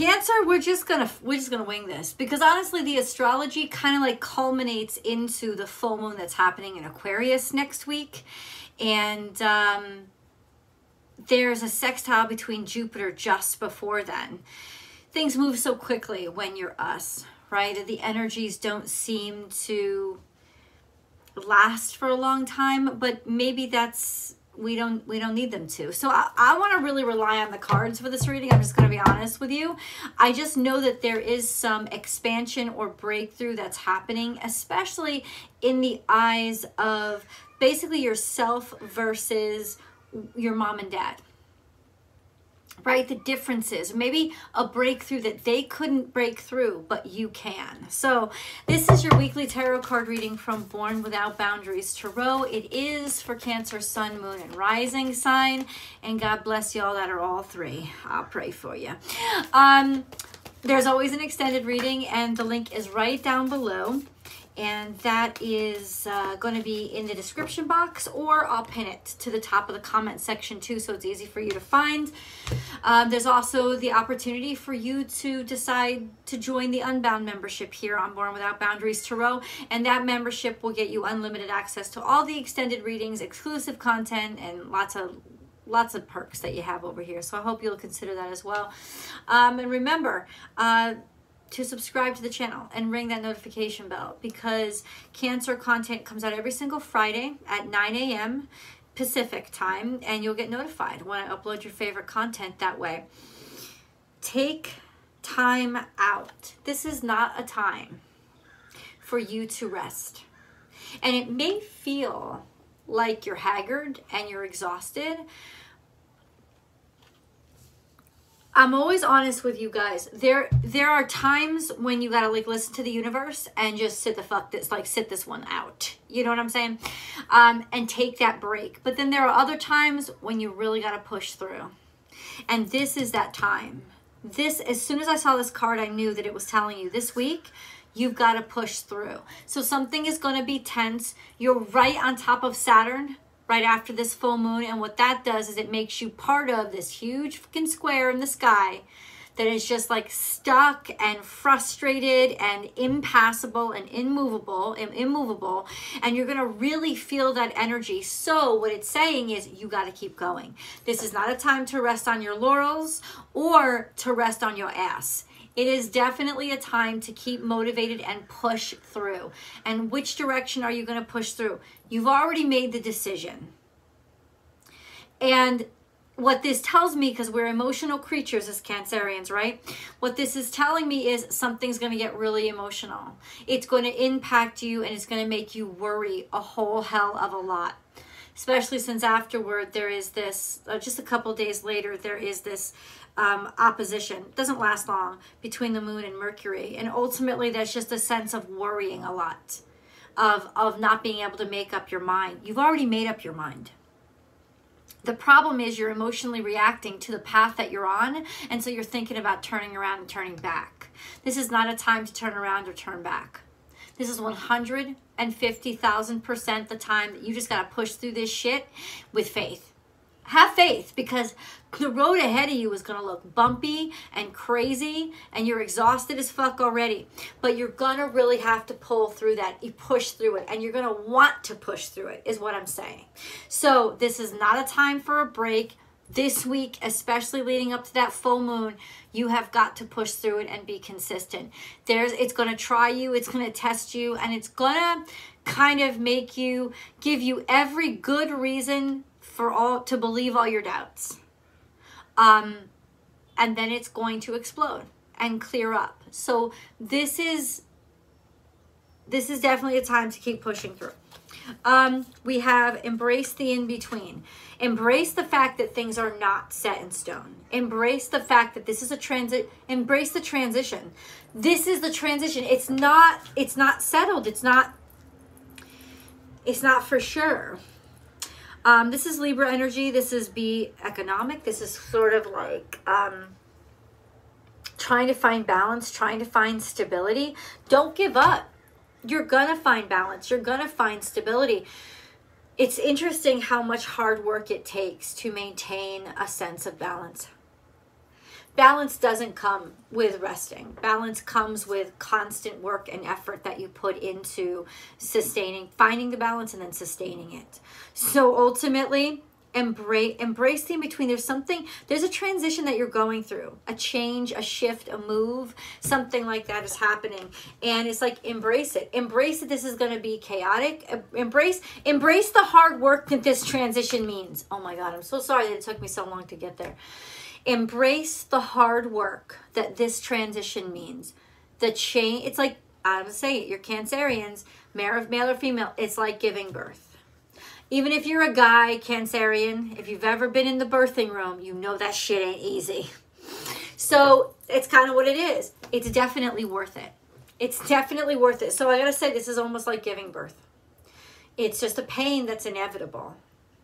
Cancer, we're just gonna wing this, because honestly the astrology kind of like culminates into the full moon that's happening in Aquarius next week, and there's a sextile between Jupiter just before then. Things move so quickly when you're us, right? The energies don't seem to last for a long time, but maybe that's, we don't need them to. So I want to really rely on the cards for this reading. I'm just going to be honest with you. I just know that there is some expansion or breakthrough that's happening, especially in the eyes of basically yourself versus your mom and dad. Right? The differences, maybe a breakthrough that they couldn't break through, but you can. So this is your weekly tarot card reading from Born Without Boundaries Tarot. It is for Cancer, Sun, Moon, and Rising sign. And God bless y'all that are all three. I'll pray for you. There's always an extended reading, and the link is right down below. And that is going to be in the description box, or I'll pin it to the top of the comment section too, so it's easy for you to find. There's also the opportunity for you to decide to join the Unbound membership here on Born Without Boundaries Tarot, and that membership will get you unlimited access to all the extended readings, exclusive content, and lots of perks that you have over here. So I hope you'll consider that as well. And remember, to subscribe to the channel and ring that notification bell, because Cancer content comes out every single Friday at 9 a.m. Pacific time, and you'll get notified when I upload your favorite content that way. Take time out. This is not a time for you to rest. And it may feel like you're haggard and you're exhausted. I'm always honest with you guys. There are times when you gotta like listen to the universe and just sit this one out. You know what I'm saying? And take that break. But then there are other times when you really gotta push through. And this is that time. As soon as I saw this card, I knew that it was telling you this week, you've got to push through. So something is going to be tense. You're right on top of Saturn right after this full moon, and what that does is it makes you part of this huge fucking square in the sky that is just like stuck and frustrated and impassable and immovable, and you're gonna really feel that energy. So what it's saying is you got to keep going. This is not a time to rest on your laurels or to rest on your ass. It is definitely a time to keep motivated and push through. And which direction are you going to push through? You've already made the decision. And what this tells me, because we're emotional creatures as Cancerians, right? What this is telling me is something's going to get really emotional. It's going to impact you, and it's going to make you worry a whole hell of a lot. Especially since afterward there is this, just a couple days later, there is this opposition. It doesn't last long between the moon and Mercury. And ultimately there's just a sense of worrying a lot, of not being able to make up your mind. You've already made up your mind. The problem is you're emotionally reacting to the path that you're on, and so you're thinking about turning around and turning back. This is not a time to turn around or turn back. This is 150,000% the time that you just got to push through this shit with faith. Have faith, because the road ahead of you is going to look bumpy and crazy, and you're exhausted as fuck already. But you're going to really have to pull through that. You push through it, and you're going to want to push through it, is what I'm saying. So this is not a time for a break. This week, especially leading up to that full moon, you have got to push through it and be consistent. It's going to try you, it's going to test you, and it's going to kind of make you, give you every good reason to believe all your doubts. And then it's going to explode and clear up. So this is definitely a time to keep pushing through. We have embrace the in-between. Embrace the fact that things are not set in stone. Embrace the fact that this is a transit. Embrace the transition. This is the transition. It's not settled. It's not for sure. This is Libra energy. This is be economic. This is sort of like trying to find balance, trying to find stability. Don't give up. You're gonna find balance. You're gonna find stability. It's interesting how much hard work it takes to maintain a sense of balance. balance doesn't come with resting. Balance comes with constant work and effort that you put into sustaining, finding the balance and then sustaining it. So ultimately, embrace the in-between. There's a transition that you're going through, a change, a shift, a move, something like that is happening. And it's like, embrace it. Embrace that this is going to be chaotic. Embrace the hard work that this transition means. Oh my God, I'm so sorry that it took me so long to get there. Embrace the hard work that this transition means. The change, it's like, I'm going to say it, you're Cancerians, male or female, it's like giving birth. Even if you're a guy, Cancerian, if you've ever been in the birthing room, you know that shit ain't easy. So it's kind of what it is. It's definitely worth it. It's definitely worth it. So I got to say, this is almost like giving birth. It's just a pain that's inevitable.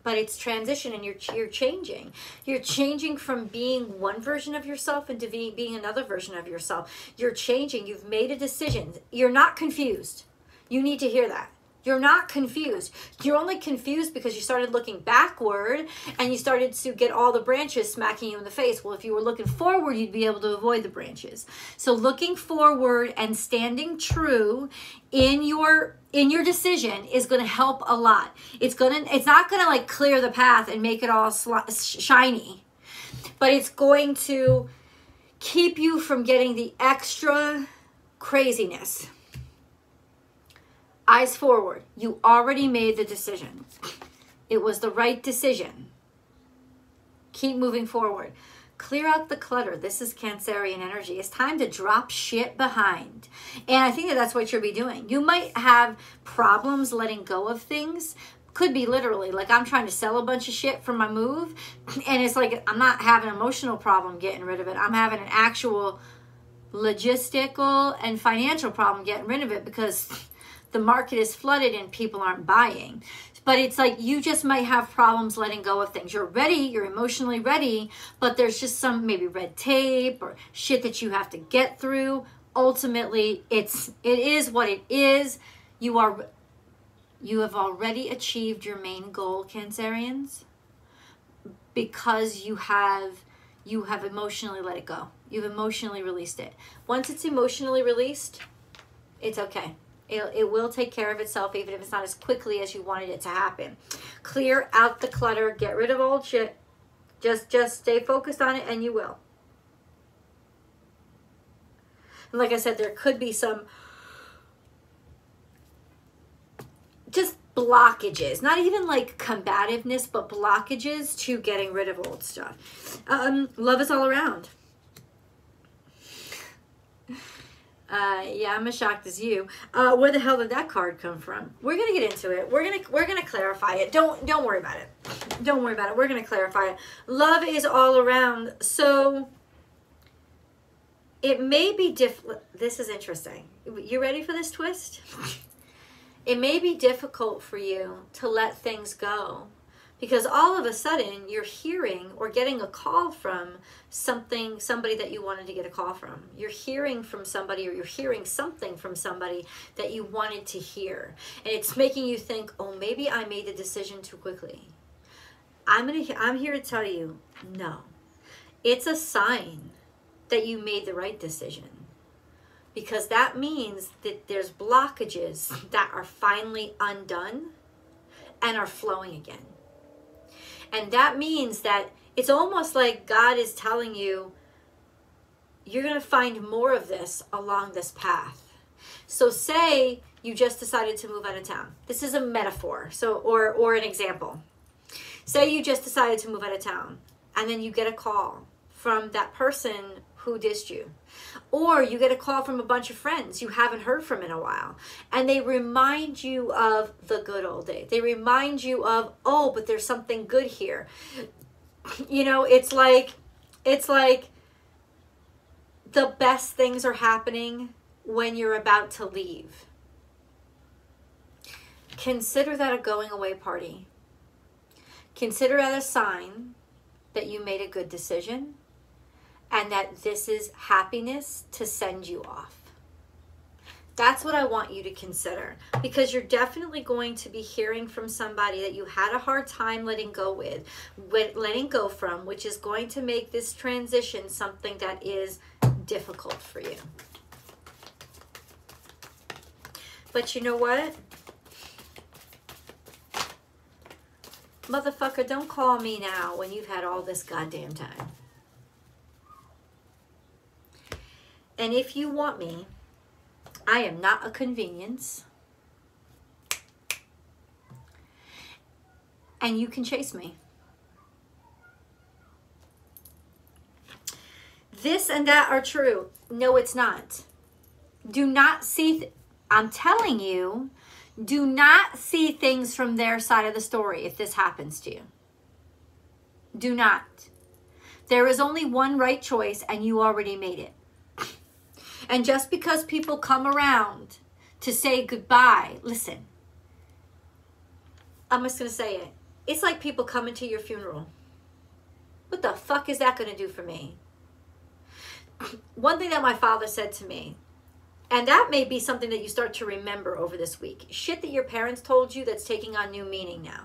But it's transition, and you're changing. You're changing from being one version of yourself into being another version of yourself. You're changing. You've made a decision. You're not confused. You need to hear that. You're not confused. You're only confused because you started looking backward and you started to get all the branches smacking you in the face. Well, if you were looking forward, you'd be able to avoid the branches. So looking forward and standing true in your decision is going to help a lot. It's not going to like clear the path and make it all shiny, but it's going to keep you from getting the extra craziness. Eyes forward. You already made the decision. It was the right decision. Keep moving forward. Clear out the clutter. This is Cancerian energy. It's time to drop shit behind. And I think that's what you'll be doing. You might have problems letting go of things. Could be literally, like I'm trying to sell a bunch of shit for my move. And it's like, I'm not having an emotional problem getting rid of it. I'm having an actual logistical and financial problem getting rid of it because the market is flooded and people aren't buying. But it's like you just might have problems letting go of things. You're ready, you're emotionally ready, but there's just some maybe red tape or shit that you have to get through. Ultimately, it is what it is. You have already achieved your main goal, Cancerians, because you have emotionally let it go. You've emotionally released it. Once it's emotionally released, it's okay. It will take care of itself, even if it's not as quickly as you wanted it to happen. Clear out the clutter. Get rid of old shit. Just stay focused on it, and you will. And like I said, there could be some just blockages. Not even like combativeness, but blockages to getting rid of old stuff. Love is all around. Yeah, I'm as shocked as you. Where the hell did that card come from? We're gonna get into it. We're gonna clarify it. Don't worry about it. Don't worry about it. We're gonna clarify it. Love is all around. So it may be this is interesting. You ready for this twist? It may be difficult for you to let things go because all of a sudden you're hearing or getting a call from somebody that you wanted to get a call from. You're hearing from somebody, or you're hearing something from somebody that you wanted to hear. And it's making you think, oh, maybe I made the decision too quickly. I'm here to tell you, no. It's a sign that you made the right decision. Because that means that there's blockages that are finally undone and are flowing again. And that means that it's almost like God is telling you, you're going to find more of this along this path. So say you just decided to move out of town. This is a metaphor, or an example. Say you just decided to move out of town, and then you get a call from that person who dissed you. Or you get a call from a bunch of friends you haven't heard from in a while, and they remind you of the good old days. They remind you of, oh, but there's something good here. You know, it's like the best things are happening when you're about to leave. Consider that a going away party. Consider that a sign that you made a good decision, and that this is happiness to send you off. That's what I want you to consider, because you're definitely going to be hearing from somebody that you had a hard time letting go from, which is going to make this transition something that is difficult for you. But you know what? Motherfucker, don't call me now when you've had all this goddamn time. And if you want me, I am not a convenience. And you can chase me. This and that are true. No, it's not. Do not see, I'm telling you, do not see things from their side of the story if this happens to you. Do not. There is only one right choice, and you already made it. And just because people come around to say goodbye, listen, I'm just going to say it. It's like people coming to your funeral. What the fuck is that going to do for me? One thing that my father said to me, and that may be something that you start to remember over this week. Shit that your parents told you that's taking on new meaning now.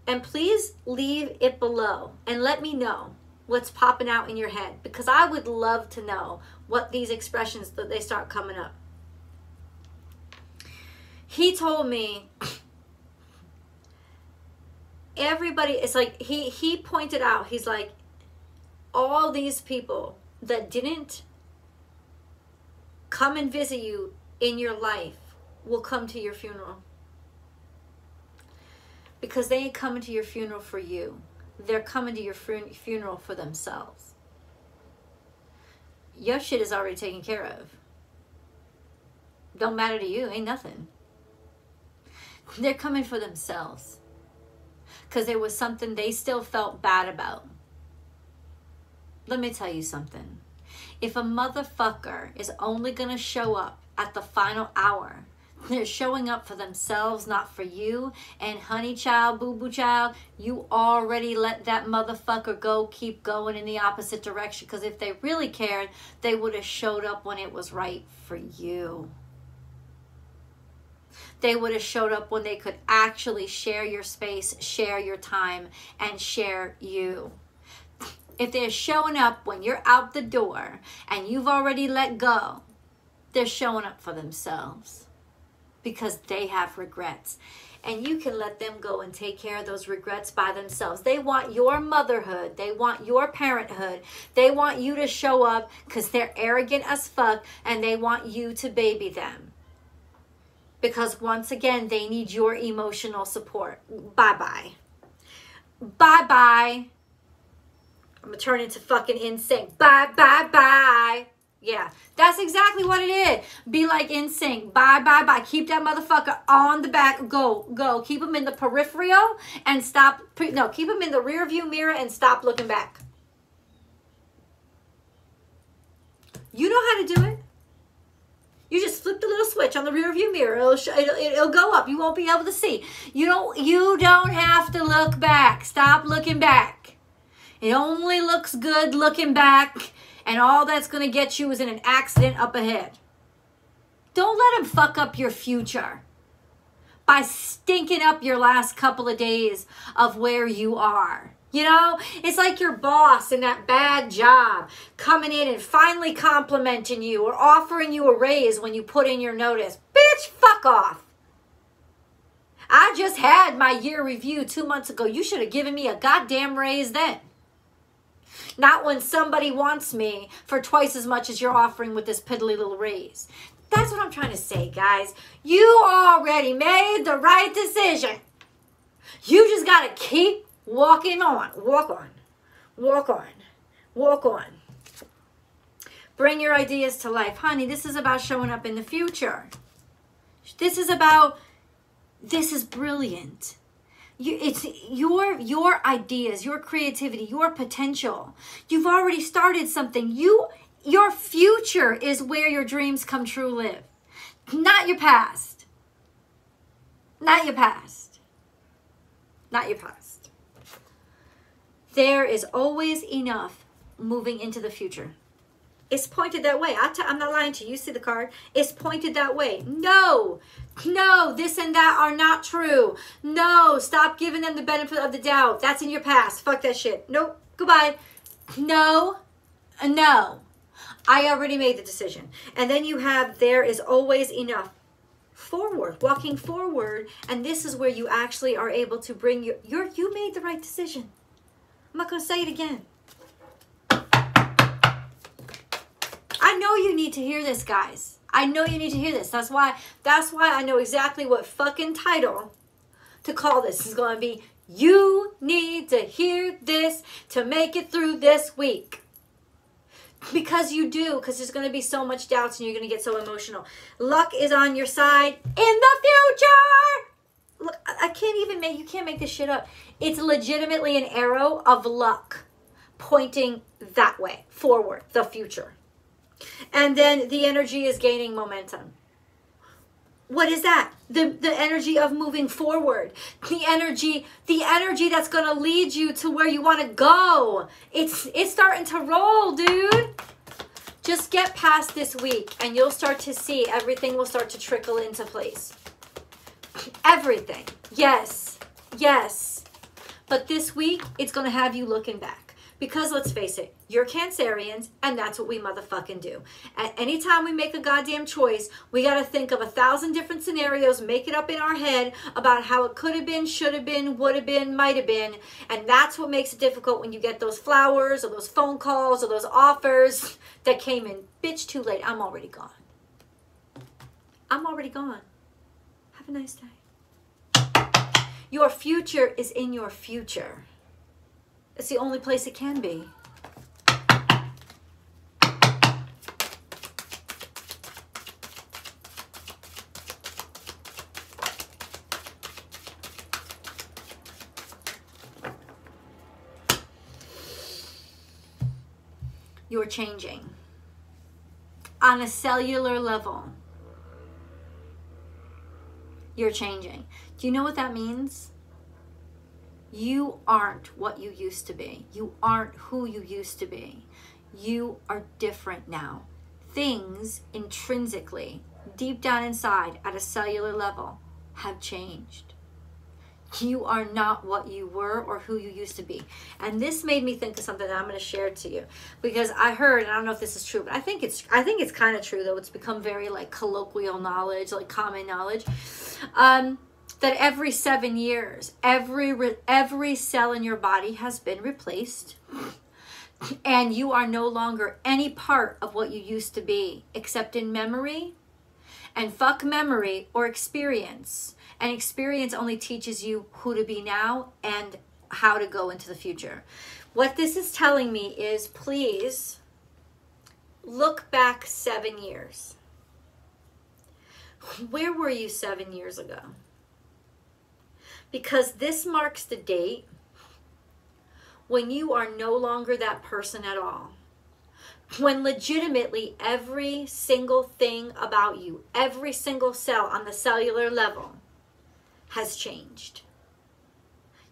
And please leave it below and let me know what's popping out in your head, because I would love to know what these expressions that they start coming up. He told me everybody, it's like he pointed out, he's like, all these people that didn't come and visit you in your life will come to your funeral, because they ain't coming to your funeral for you. They're coming to your funeral for themselves. Your shit is already taken care of. Don't matter to you. Ain't nothing. They're coming for themselves, because there was something they still felt bad about. Let me tell you something. If a motherfucker is only going to show up at the final hour, they're showing up for themselves, not for you. And honey child, boo-boo child, you already let that motherfucker go, keep going in the opposite direction. Because if they really cared, they would have showed up when it was right for you. They would have showed up when they could actually share your space, share your time, and share you. If they're showing up when you're out the door and you've already let go, they're showing up for themselves, because they have regrets. And you can let them go and take care of those regrets by themselves. They want your motherhood. They want your parenthood. They want you to show up because they're arrogant as fuck, and they want you to baby them. Because once again, they need your emotional support. Bye-bye. Bye-bye. I'm going to turn into fucking NSYNC. Bye-bye-bye. Yeah, that's exactly what it is. Be like NSYNC. Bye, bye, bye. Keep that motherfucker on the back. Go, go. Keep him in the peripheral and stop. No, keep him in the rear view mirror and stop looking back. You know how to do it. You just flip the little switch on the rear view mirror. It'll go up. You won't be able to see. You don't have to look back. Stop looking back. It only looks good looking back. And all that's going to get you is in an accident up ahead. Don't let him fuck up your future by stinking up your last couple of days of where you are. You know, it's like your boss in that bad job coming in and finally complimenting you or offering you a raise when you put in your notice. Bitch, fuck off. I just had my year review 2 months ago. You should have given me a goddamn raise then. Not when somebody wants me for twice as much as you're offering with this piddly little raise. That's what I'm trying to say, guys. You already made the right decision. You just got to keep walking on. Walk on. Walk on. Walk on. Bring your ideas to life. Honey, this is about showing up in the future. This is brilliant. It's your ideas, your creativity, your potential. You've already started something. Your future is where your dreams come true live. Not your past. Not your past. Not your past. There is always enough moving into the future. It's pointed that way. I'm not lying to you. You see the card? It's pointed that way. No, no, this and that are not true. No, stop giving them the benefit of the doubt. That's in your past. Fuck that shit. Nope. Goodbye. No, no. I already made the decision. And then you have, there is always enough. Forward, walking forward. And this is where you actually are able to bring you made the right decision. I'm not going to say it again. I know you need to hear this, guys. I know you need to hear this. That's why I know exactly what fucking title to call this is going to be. You need to hear this to make it through this week. Because you do. Because there's going to be so much doubts and you're going to get so emotional. Luck is on your side in the future. Look, I can't even you can't make this shit up. It's legitimately an arrow of luck pointing that way, forward, the future. And then the energy is gaining momentum. What is that? The energy of moving forward. The energy that's going to lead you to where you want to go. It's starting to roll, dude. Just get past this week and you'll start to see everything will start to trickle into place. Everything. Yes. Yes. But this week, it's going to have you looking back. Because let's face it, you're Cancerians, and that's what we motherfucking do. At any time we make a goddamn choice, we got to think of 1,000 different scenarios, make it up in our head about how it could have been, should have been, would have been, might have been. And that's what makes it difficult when you get those flowers or those phone calls or those offers that came in. Bitch, too late. I'm already gone. I'm already gone. Have a nice day. Your future is in your future. It's the only place it can be. You're changing on a cellular level. You're changing. Do you know what that means? You aren't what you used to be. You aren't who you used to be. You are different now. Things intrinsically, deep down inside, at a cellular level, have changed. You are not what you were or who you used to be. And this made me think of something that I'm going to share to you. Because I heard, and I don't know if this is true, but I think it's kind of true, though. It's become very like colloquial knowledge, like common knowledge. That every 7 years, every cell in your body has been replaced. And you are no longer any part of what you used to be, except in memory. And fuck memory or experience. And experience only teaches you who to be now and how to go into the future. What this is telling me is, please look back 7 years. Where were you 7 years ago? Because this marks the date when you are no longer that person at all. When legitimately every single thing about you, every single cell on the cellular level has changed.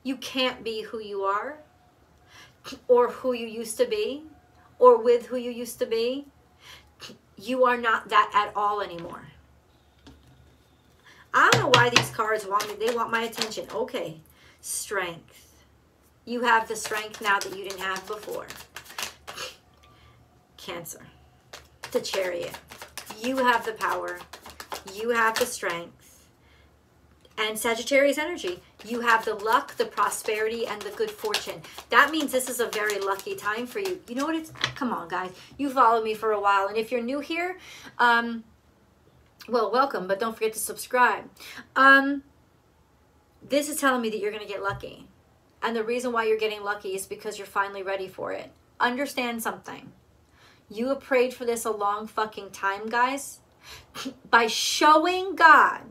You can't be who you are, or who you used to be, or with who you used to be. You are not that at all anymore. I don't know why these cards want me. They want my attention. Okay. Strength. You have the strength now that you didn't have before. Cancer. The Chariot. You have the power. You have the strength. And Sagittarius energy. You have the luck, the prosperity, and the good fortune. That means this is a very lucky time for you. You know what it's... Come on, guys. You followed me for a while. And if you're new here... well, welcome, but don't forget to subscribe. This is telling me that you're going to get lucky. And the reason why you're getting lucky is because you're finally ready for it. Understand something. You have prayed for this a long fucking time, guys. By showing God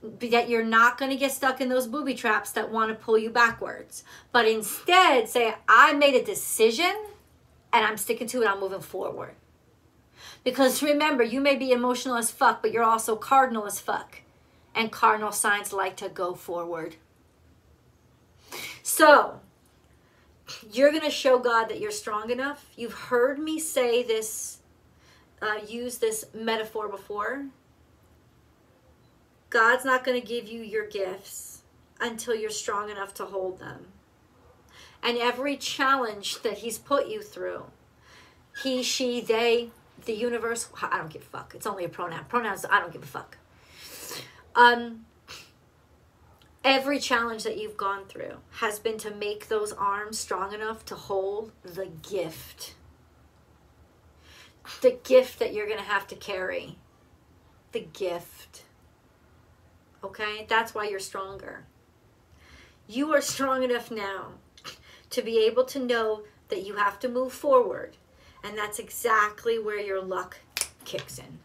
that you're not going to get stuck in those booby traps that want to pull you backwards. But instead, say, I made a decision and I'm sticking to it. I'm moving forward. Because remember, you may be emotional as fuck, but you're also cardinal as fuck. And cardinal signs like to go forward. So, you're going to show God that you're strong enough. You've heard me say this used this metaphor before. God's not going to give you your gifts until you're strong enough to hold them. And every challenge that he's put you through, he, she, they, the universe, I don't give a fuck. It's only a pronoun. Pronouns, I don't give a fuck. Every challenge that you've gone through has been to make those arms strong enough to hold the gift. The gift that you're going to have to carry. The gift. Okay? That's why you're stronger. You are strong enough now to be able to know that you have to move forward. And that's exactly where your luck kicks in.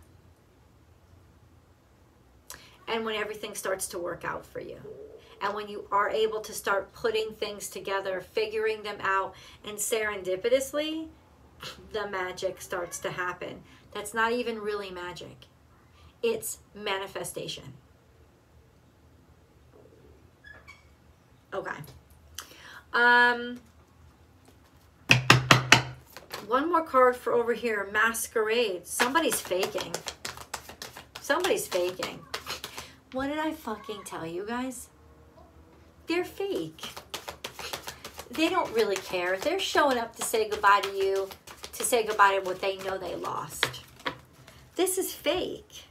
And when everything starts to work out for you. And when you are able to start putting things together, figuring them out, and serendipitously, the magic starts to happen. That's not even really magic. It's manifestation. Okay. One more card for over here. Masquerade. Somebody's faking. Somebody's faking. What did I fucking tell you guys? They're fake. They don't really care. They're showing up to say goodbye to you, to say goodbye to what they know they lost. This is fake.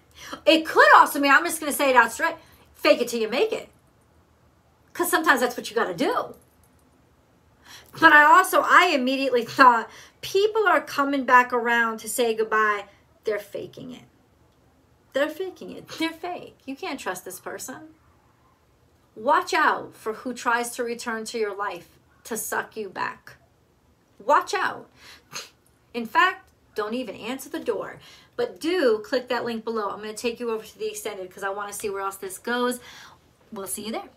It could also mean, I'm just going to say it out straight, fake it till you make it. Because sometimes that's what you got to do. But I immediately thought, people are coming back around to say goodbye. They're faking it. They're faking it. They're fake. You can't trust this person. Watch out for who tries to return to your life to suck you back. Watch out. In fact, don't even answer the door. But do click that link below. I'm going to take you over to the extended because I want to see where else this goes. We'll see you there.